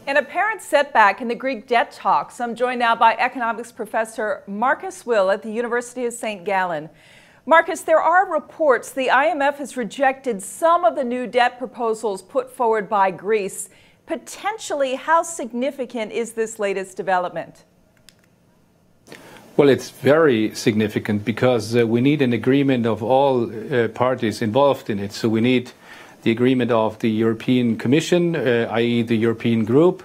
An apparent setback in the Greek debt talks. I'm joined now by economics professor Marcus Will at the University of St. Gallen. Marcus, there are reports the IMF has rejected some of the new debt proposals put forward by Greece. Potentially, how significant is this latest development? Well, it's very significant because we need an agreement of all parties involved in it. So we need the agreement of the European Commission, i.e. the European Group.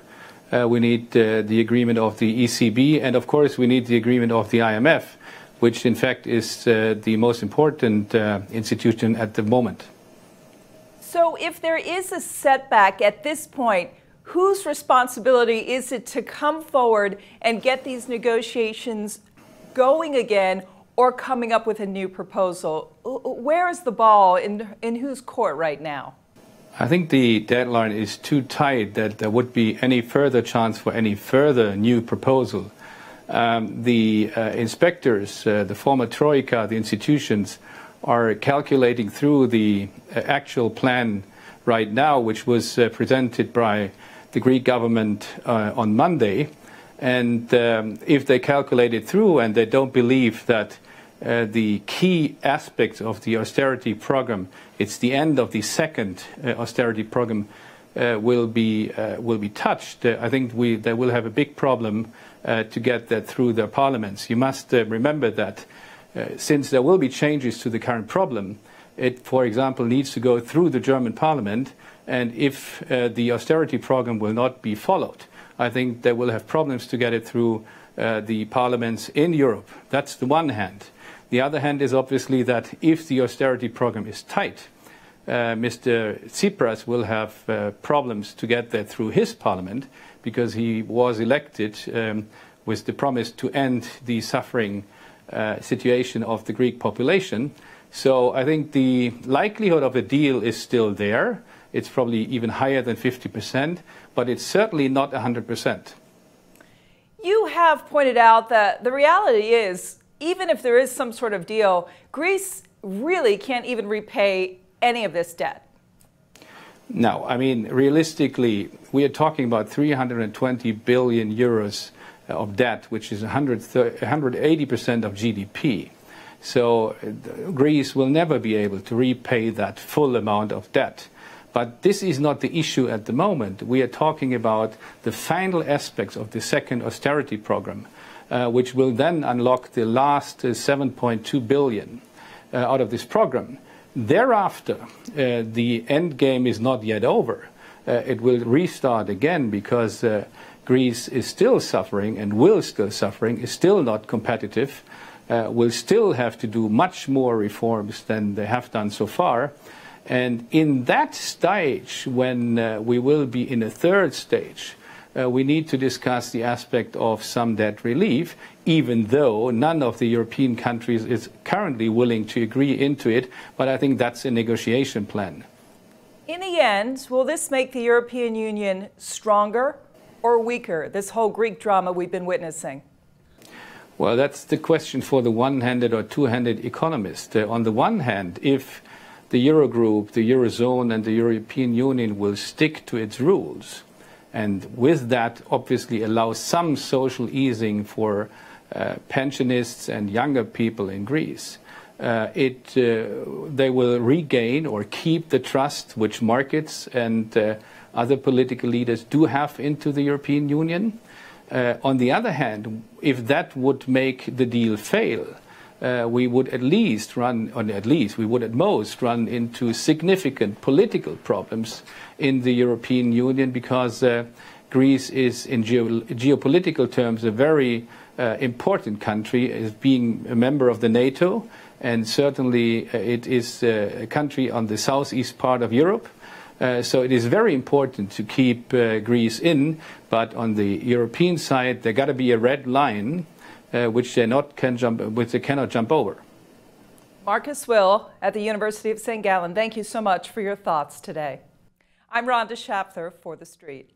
We need the agreement of the ECB. And of course, we need the agreement of the IMF, which in fact is the most important institution at the moment. So if there is a setback at this point, whose responsibility is it to come forward and get these negotiations going again or coming up with a new proposal? Where is the ball in whose court right now? I think the deadline is too tight that there would be any further chance for any further new proposal. The inspectors, the former Troika, the institutions, are calculating through the actual plan right now, which was presented by the Greek government on Monday. And if they calculate it through and they don't believe that the key aspects of the austerity program, it's the end of the second austerity program, will be touched, I think they will have a big problem to get that through their parliaments. You must remember that since there will be changes to the current problem, it, for example, needs to go through the German parliament, and if the austerity program will not be followed, I think they will have problems to get it through the parliaments in Europe. That's the one hand. The other hand is obviously that if the austerity program is tight, Mr. Tsipras will have problems to get that through his parliament, because he was elected with the promise to end the suffering situation of the Greek population. So I think the likelihood of a deal is still there. It's probably even higher than 50%, but it's certainly not 100%. You have pointed out that the reality is, even if there is some sort of deal, Greece really can't even repay any of this debt. No, I mean, realistically, we are talking about 320 billion euros of debt, which is 180% of GDP. So Greece will never be able to repay that full amount of debt. But this is not the issue at the moment. We are talking about the final aspects of the second austerity program, which will then unlock the last 7.2 billion out of this program. Thereafter, the end game is not yet over. It will restart again because Greece is still suffering and will still suffering, is still not competitive, will still have to do much more reforms than they have done so far. And in that stage, when we will be in a third stage, we need to discuss the aspect of some debt relief, even though none of the European countries is currently willing to agree into it. But I think that's a negotiation plan. In the end, will this make the European Union stronger or weaker, this whole Greek drama we've been witnessing? Well, that's the question for the one-handed or two-handed economist. On the one hand, if the Eurogroup, the Eurozone and the European Union will stick to its rules, and with that obviously allow some social easing for pensionists and younger people in Greece, they will regain or keep the trust which markets and other political leaders do have into the European Union. On the other hand, if that would make the deal fail, we would at most run into significant political problems in the European Union, because Greece is, in geopolitical terms, a very important country, as being a member of the NATO, and certainly it is a country on the southeast part of Europe. So it is very important to keep Greece in, but on the European side, there got to be a red line which they cannot jump over. Marcus Will at the University of St. Gallen, thank you so much for your thoughts today. I'm Rhonda Schaffler for The Street.